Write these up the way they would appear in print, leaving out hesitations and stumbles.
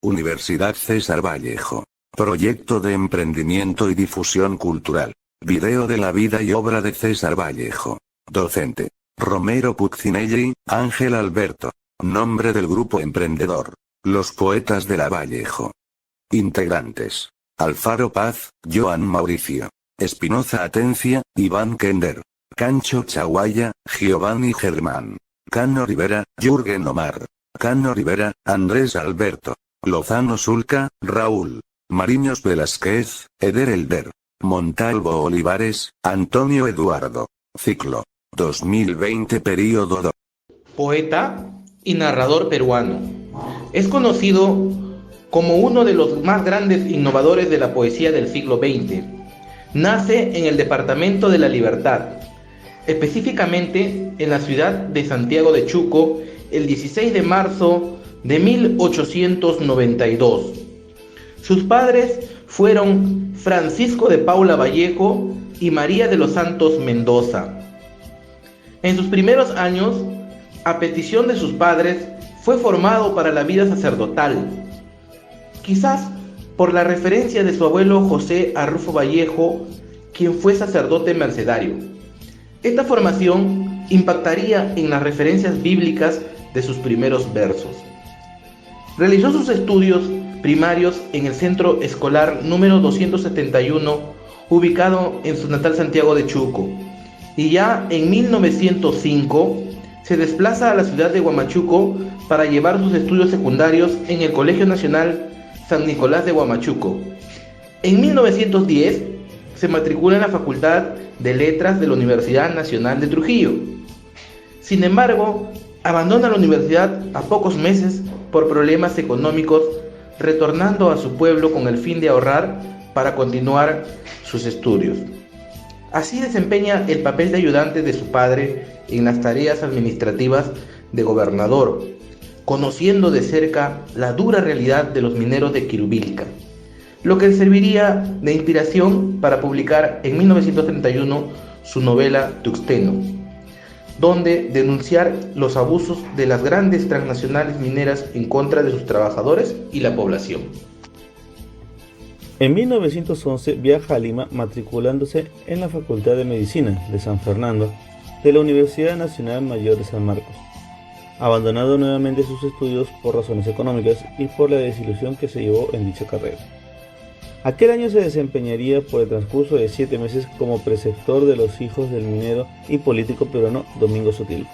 Universidad César Vallejo. Proyecto de emprendimiento y difusión cultural. Video de la vida y obra de César Vallejo. Docente. Romero Puccinelli, Ángel Alberto. Nombre del grupo emprendedor. Los Poetas de la Vallejo. Integrantes. Alfaro Paz, Joan Mauricio. Espinoza Atencia, Iván Kender. Cancho Chaguaya, Giovanni Germán. Cano Rivera, Jürgen Omar. Cano Rivera, Andrés Alberto. Lozano Sulca, Raúl. Mariños Velázquez, Eder Elder. Montalvo Olivares, Antonio Eduardo. Ciclo 2020 Período 2. Poeta y narrador peruano. Es conocido como uno de los más grandes innovadores de la poesía del siglo XX. Nace en el departamento de La Libertad, específicamente en la ciudad de Santiago de Chuco, el 16 de marzo de 1892. Sus padres fueron Francisco de Paula Vallejo y María de los Santos Mendoza. En sus primeros años, a petición de sus padres, fue formado para la vida sacerdotal, quizás por la referencia de su abuelo José Arrufo Vallejo, quien fue sacerdote mercedario. Esta formación impactaría en las referencias bíblicas de sus primeros versos. Realizó sus estudios primarios en el centro escolar número 271, ubicado en su natal Santiago de Chuco, y ya en 1905 se desplaza a la ciudad de Huamachuco para llevar sus estudios secundarios en el Colegio Nacional San Nicolás de Huamachuco. En 1910 se matricula en la Facultad de Letras de la Universidad Nacional de Trujillo. Sin embargo, abandona la universidad a pocos meses por problemas económicos, retornando a su pueblo con el fin de ahorrar para continuar sus estudios. Así desempeña el papel de ayudante de su padre en las tareas administrativas de gobernador, conociendo de cerca la dura realidad de los mineros de Quirubilca, lo que le serviría de inspiración para publicar en 1931 su novela Tuxteno, donde denunciar los abusos de las grandes transnacionales mineras en contra de sus trabajadores y la población. En 1911 viaja a Lima matriculándose en la Facultad de Medicina de San Fernando de la Universidad Nacional Mayor de San Marcos, abandonando nuevamente sus estudios por razones económicas y por la desilusión que se llevó en dicha carrera. Aquel año se desempeñaría por el transcurso de 7 meses como preceptor de los hijos del minero y político peruano Domingo Sotil.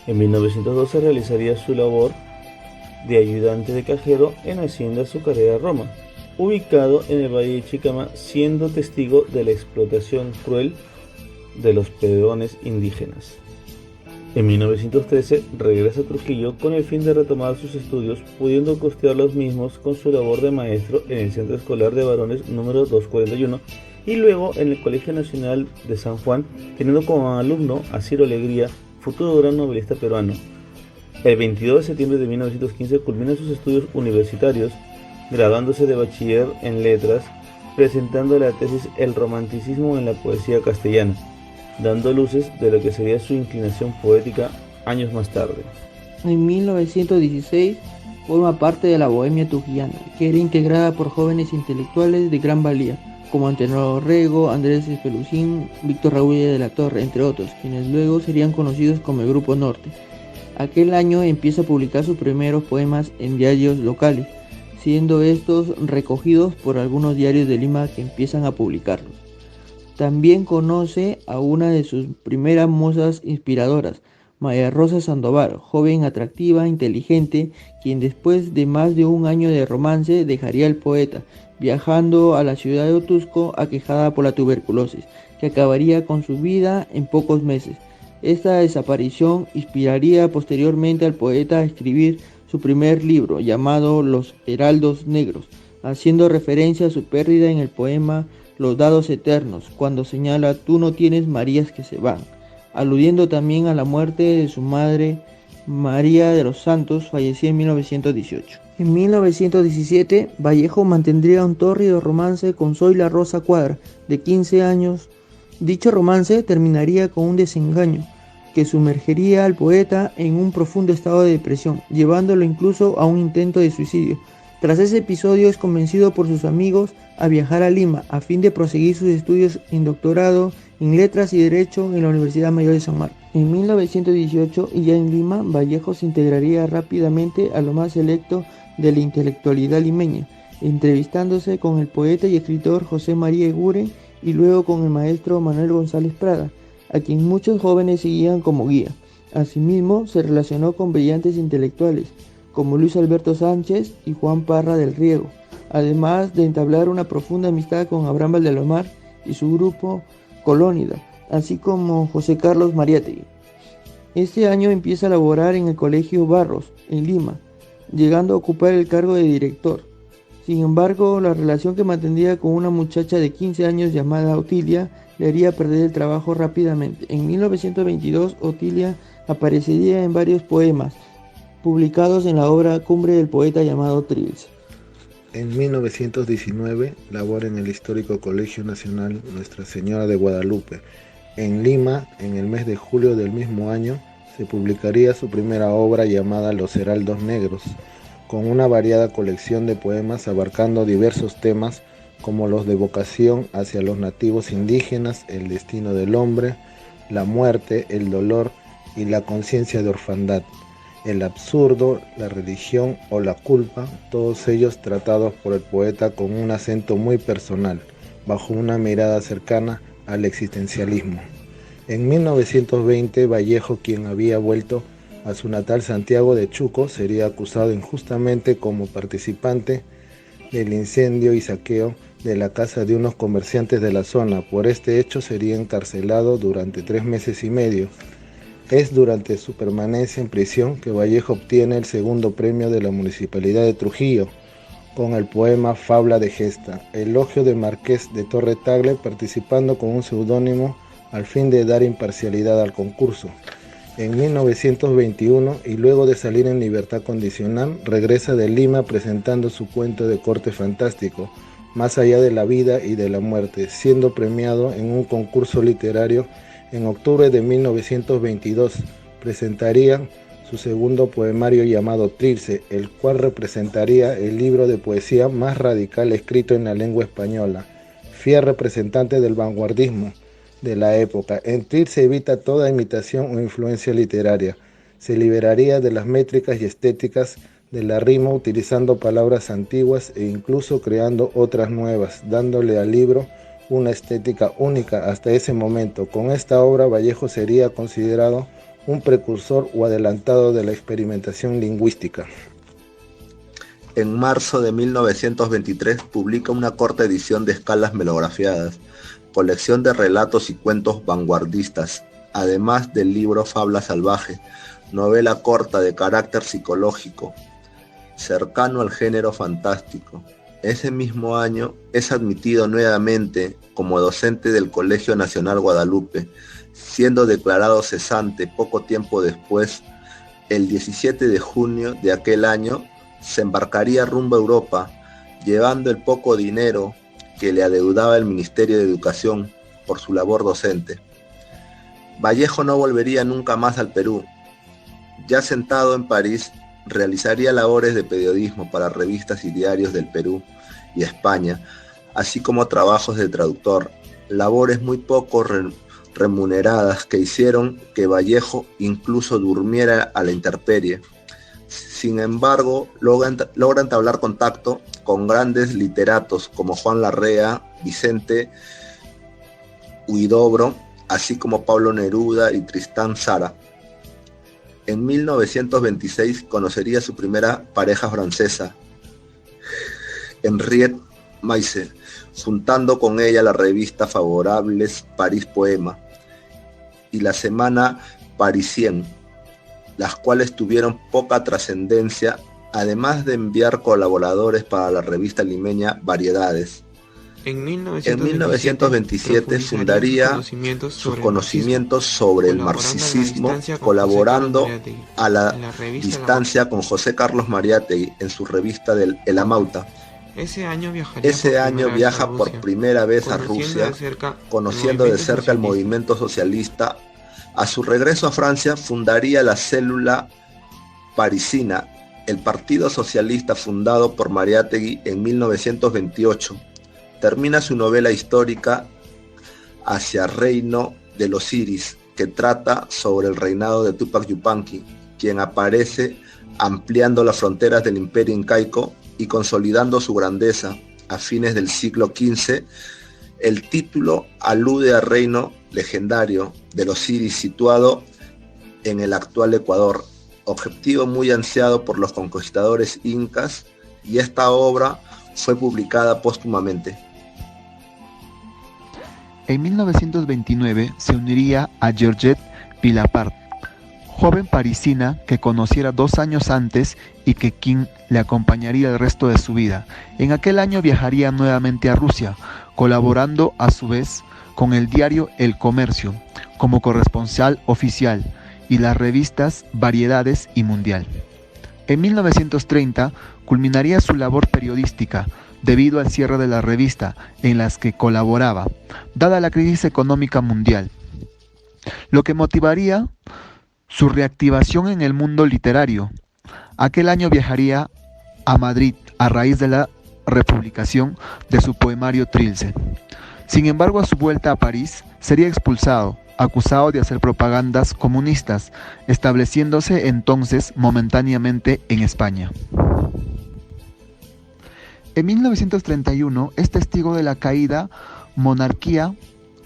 En 1912 realizaría su labor de ayudante de cajero en Hacienda Azucarera Roma, ubicado en el Valle de Chicama, siendo testigo de la explotación cruel de los peones indígenas. En 1913 regresa a Trujillo con el fin de retomar sus estudios, pudiendo costear los mismos con su labor de maestro en el Centro Escolar de Varones número 241 y luego en el Colegio Nacional de San Juan, teniendo como alumno a Ciro Alegría, futuro gran novelista peruano. El 22 de septiembre de 1915 culmina sus estudios universitarios, graduándose de bachiller en letras, presentando la tesis El romanticismo en la poesía castellana, dando luces de lo que sería su inclinación poética años más tarde. En 1916 forma parte de la Bohemia Trujillana, que era integrada por jóvenes intelectuales de gran valía, como Antenor Orrego, Andrés Espelucín, Víctor Raúl de la Torre, entre otros, quienes luego serían conocidos como el Grupo Norte. Aquel año empieza a publicar sus primeros poemas en diarios locales, siendo estos recogidos por algunos diarios de Lima que empiezan a publicarlos. También conoce a una de sus primeras musas inspiradoras, María Rosa Sandoval, joven atractiva, inteligente, quien después de más de un año de romance dejaría el poeta, viajando a la ciudad de Otusco aquejada por la tuberculosis, que acabaría con su vida en pocos meses. Esta desaparición inspiraría posteriormente al poeta a escribir su primer libro, llamado Los Heraldos Negros, haciendo referencia a su pérdida en el poema Los Dados Eternos, cuando señala «Tú no tienes Marías que se van», aludiendo también a la muerte de su madre María de los Santos, fallecida en 1918. En 1917, Vallejo mantendría un tórrido romance con Zoila Rosa Cuadra, de 15 años. Dicho romance terminaría con un desengaño que sumergiría al poeta en un profundo estado de depresión, llevándolo incluso a un intento de suicidio. Tras ese episodio es convencido por sus amigos a viajar a Lima a fin de proseguir sus estudios en doctorado en Letras y Derecho en la Universidad Mayor de San Marcos. En 1918 y ya en Lima, Vallejo se integraría rápidamente a lo más selecto de la intelectualidad limeña, entrevistándose con el poeta y escritor José María Eguren y luego con el maestro Manuel González Prada, a quien muchos jóvenes seguían como guía. Asimismo, se relacionó con brillantes intelectuales, como Luis Alberto Sánchez y Juan Parra del Riego, además de entablar una profunda amistad con Abraham Valdelomar y su grupo Colónida, así como José Carlos Mariátegui. Este año empieza a laborar en el Colegio Barros, en Lima, llegando a ocupar el cargo de director. Sin embargo, la relación que mantendría con una muchacha de 15 años llamada Otilia le haría perder el trabajo rápidamente. En 1922, Otilia aparecería en varios poemas, publicados en la obra Cumbre del poeta llamado Trilce. En 1919 labora en el histórico Colegio Nacional Nuestra Señora de Guadalupe. En Lima, en el mes de julio del mismo año, se publicaría su primera obra llamada Los Heraldos Negros, con una variada colección de poemas abarcando diversos temas como los de vocación hacia los nativos indígenas, el destino del hombre, la muerte, el dolor y la conciencia de orfandad, el absurdo, la religión o la culpa, todos ellos tratados por el poeta con un acento muy personal, bajo una mirada cercana al existencialismo. En 1920, Vallejo, quien había vuelto a su natal Santiago de Chuco, sería acusado injustamente como participante del incendio y saqueo de la casa de unos comerciantes de la zona. Por este hecho sería encarcelado durante 3 meses y medio. Es durante su permanencia en prisión que Vallejo obtiene el segundo premio de la Municipalidad de Trujillo, con el poema Fabla de Gesta, elogio de Marqués de Torre Tagle, participando con un seudónimo al fin de dar imparcialidad al concurso. En 1921, y luego de salir en libertad condicional, regresa de Lima presentando su cuento de corte fantástico, Más allá de la vida y de la muerte, siendo premiado en un concurso literario. En octubre de 1922 presentaría su segundo poemario llamado Trilce, el cual representaría el libro de poesía más radical escrito en la lengua española, fiel representante del vanguardismo de la época. En Trilce evita toda imitación o influencia literaria. Se liberaría de las métricas y estéticas de la rima utilizando palabras antiguas e incluso creando otras nuevas, dándole al libro una estética única hasta ese momento. Con esta obra, Vallejo sería considerado un precursor o adelantado de la experimentación lingüística. En marzo de 1923 publica una corta edición de Escalas melografiadas, colección de relatos y cuentos vanguardistas, además del libro Fabla Salvaje, novela corta de carácter psicológico, cercano al género fantástico. Ese mismo año es admitido nuevamente como docente del Colegio Nacional Guadalupe, siendo declarado cesante poco tiempo después. El 17 de junio de aquel año se embarcaría rumbo a Europa, llevando el poco dinero que le adeudaba el Ministerio de Educación por su labor docente. Vallejo no volvería nunca más al Perú. Ya sentado en París, realizaría labores de periodismo para revistas y diarios del Perú y España, así como trabajos de traductor, labores muy poco remuneradas que hicieron que Vallejo incluso durmiera a la intemperie. Sin embargo, logra entablar contacto con grandes literatos como Juan Larrea, Vicente Huidobro, así como Pablo Neruda y Tristán Tzara. En 1926 conocería a su primera pareja francesa, Henriette Meisel, fundando con ella la revista Favorables París Poema y la semana Parisien, las cuales tuvieron poca trascendencia, además de enviar colaboradores para la revista limeña Variedades. En 1927 fundaría sus conocimientos sobre el marxismo, colaborando a la distancia con José Carlos Mariátegui en su revista El Amauta. Ese año viaja por primera vez a Rusia, conociendo de cerca el movimiento socialista. A su regreso a Francia fundaría la célula parisina, El Partido Socialista, fundado por Mariátegui en 1928, termina su novela histórica Hacia Reino de los Iris, que trata sobre el reinado de Túpac Yupanqui, quien aparece ampliando las fronteras del imperio incaico y consolidando su grandeza a fines del siglo XV. El título alude al reino legendario de los Iris situado en el actual Ecuador, objetivo muy ansiado por los conquistadores incas, y esta obra fue publicada póstumamente. En 1929 se uniría a Georgette Pilapart, joven parisina que conociera 2 años antes y que quien le acompañaría el resto de su vida. En aquel año viajaría nuevamente a Rusia, colaborando a su vez con el diario El Comercio como corresponsal oficial y las revistas Variedades y Mundial. En 1930 culminaría su labor periodística debido al cierre de la revista en las que colaboraba, dada la crisis económica mundial, lo que motivaría su reactivación en el mundo literario. Aquel año viajaría a Madrid a raíz de la republicación de su poemario Trilce. Sin embargo, a su vuelta a París sería expulsado, acusado de hacer propagandas comunistas, estableciéndose entonces momentáneamente en España. En 1931 es testigo de la caída monarquía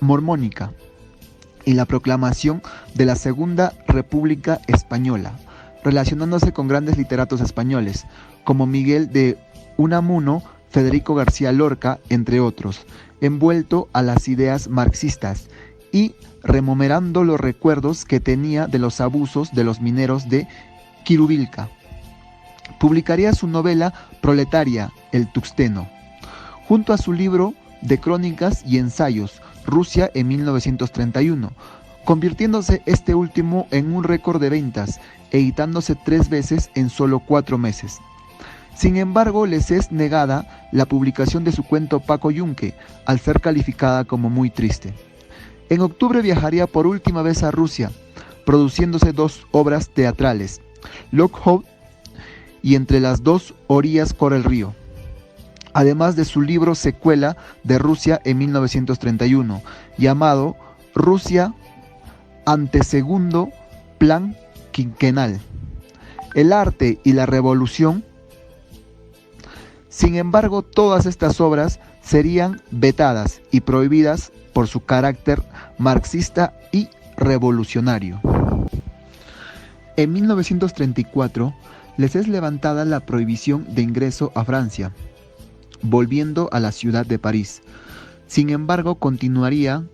mormónica y la proclamación de la Segunda República Española, relacionándose con grandes literatos españoles como Miguel de Unamuno, Federico García Lorca, entre otros, envuelto a las ideas marxistas y rememorando los recuerdos que tenía de los abusos de los mineros de Quirubilca. Publicaría su novela Proletaria, El Tuxteno, junto a su libro de crónicas y ensayos, Rusia en 1931, convirtiéndose este último en un récord de ventas, editándose 3 veces en solo 4 meses. Sin embargo, les es negada la publicación de su cuento Paco Yunque, al ser calificada como muy triste. En octubre viajaría por última vez a Rusia, produciéndose 2 obras teatrales, Lockhouse y Entre las 2 orillas corre el río, además de su libro secuela de Rusia en 1931, llamado Rusia ante segundo plan quinquenal, el arte y la revolución. Sin embargo, todas estas obras serían vetadas y prohibidas por su carácter marxista y revolucionario. En 1934 les es levantada la prohibición de ingreso a Francia, volviendo a la ciudad de París. Sin embargo, continuaría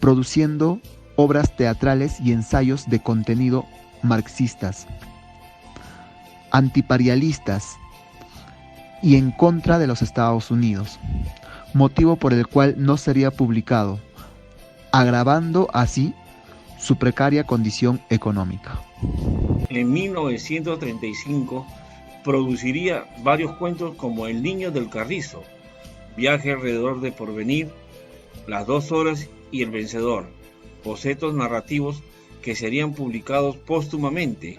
produciendo obras teatrales y ensayos de contenido marxistas, antiparialistas y en contra de los Estados Unidos, motivo por el cual no sería publicado, agravando así su precaria condición económica. En 1935 produciría varios cuentos como El Niño del Carrizo, Viaje alrededor de Porvenir, Las 2 horas y El Vencedor, bocetos narrativos que serían publicados póstumamente.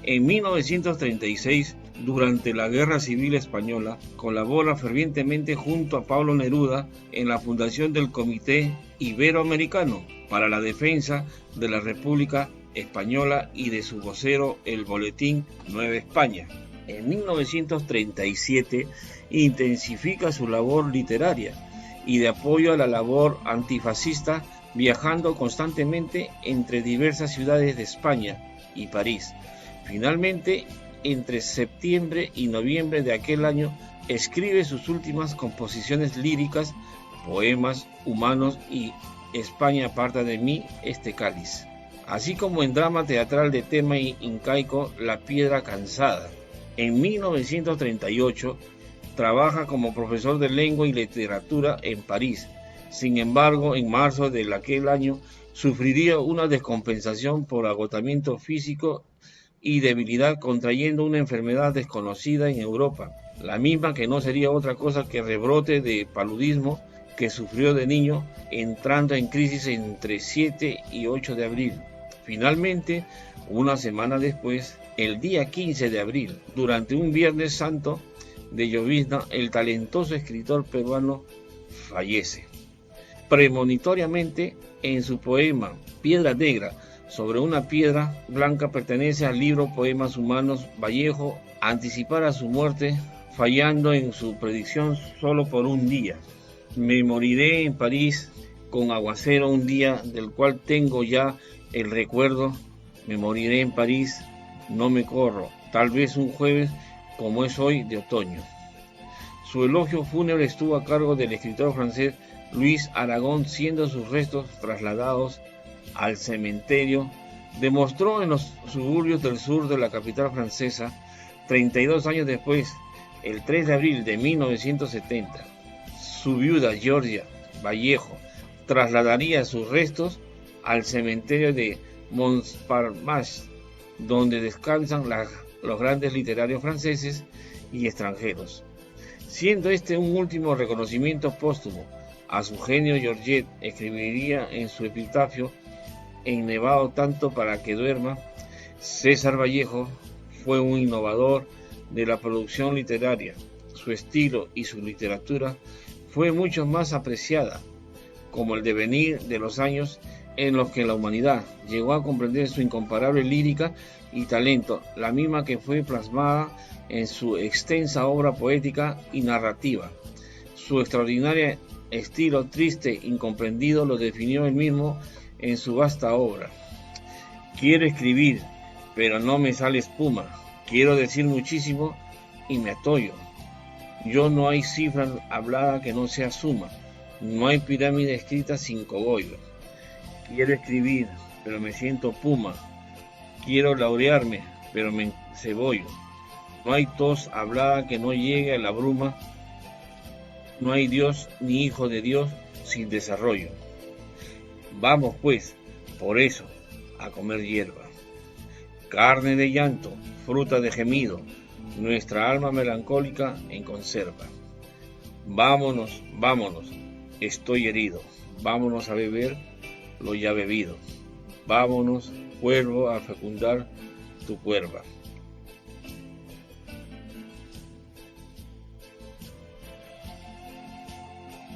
En 1936, durante la Guerra Civil Española, colabora fervientemente junto a Pablo Neruda en la fundación del Comité Iberoamericano para la Defensa de la República Española y de su vocero, el Boletín Nueva España. En 1937 intensifica su labor literaria y de apoyo a la labor antifascista, viajando constantemente entre diversas ciudades de España y París. Finalmente, entre septiembre y noviembre de aquel año, escribe sus últimas composiciones líricas, poemas humanos y España aparta de mí este cáliz, así como en drama teatral de tema incaico La Piedra Cansada. En 1938 trabaja como profesor de lengua y literatura en París. Sin embargo, en marzo de aquel año sufriría una descompensación por agotamiento físico y debilidad, contrayendo una enfermedad desconocida en Europa, la misma que no sería otra cosa que rebrote de paludismo que sufrió de niño, entrando en crisis entre 7 y 8 de abril. Finalmente, una semana después, El día 15 de abril, durante un Viernes Santo de llovizna, el talentoso escritor peruano fallece. Premonitoriamente, en su poema Piedra Negra, sobre una piedra blanca, pertenece al libro Poemas Humanos, Vallejo anticipara su muerte, fallando en su predicción solo por un día. Me moriré en París con aguacero un día del cual tengo ya el recuerdo. Me moriré en París, no me corro, tal vez un jueves como es hoy de otoño. Su elogio fúnebre estuvo a cargo del escritor francés Luis Aragón, siendo sus restos trasladados al cementerio. Demostró en los suburbios del sur de la capital francesa, 32 años después, el 3 de abril de 1970. Su viuda, Georgia Vallejo, trasladaría sus restos al cementerio de Montparnasse, donde descansan los grandes literarios franceses y extranjeros. Siendo este un último reconocimiento póstumo a su genio, Georgette escribiría en su epitafio: ennevado tanto para que duerma, César Vallejo fue un innovador de la producción literaria. Su estilo y su literatura fue mucho más apreciada, como el devenir de los años en los que la humanidad llegó a comprender su incomparable lírica y talento, la misma que fue plasmada en su extensa obra poética y narrativa. Su extraordinario estilo triste, incomprendido, lo definió él mismo en su vasta obra. Quiero escribir, pero no me sale espuma. Quiero decir muchísimo y me atollo. Yo no hay cifra hablada que no sea suma. No hay pirámide escrita sin cogollo. Quiero escribir, pero me siento puma. Quiero laurearme, pero me cebollo. No hay tos hablada que no llegue a la bruma. No hay Dios ni hijo de Dios sin desarrollo. Vamos pues, por eso, a comer hierba. Carne de llanto, fruta de gemido, nuestra alma melancólica en conserva. Vámonos, vámonos, estoy herido. Vámonos a beber lo ya bebido. Vámonos, cuervo, a fecundar tu cuerva.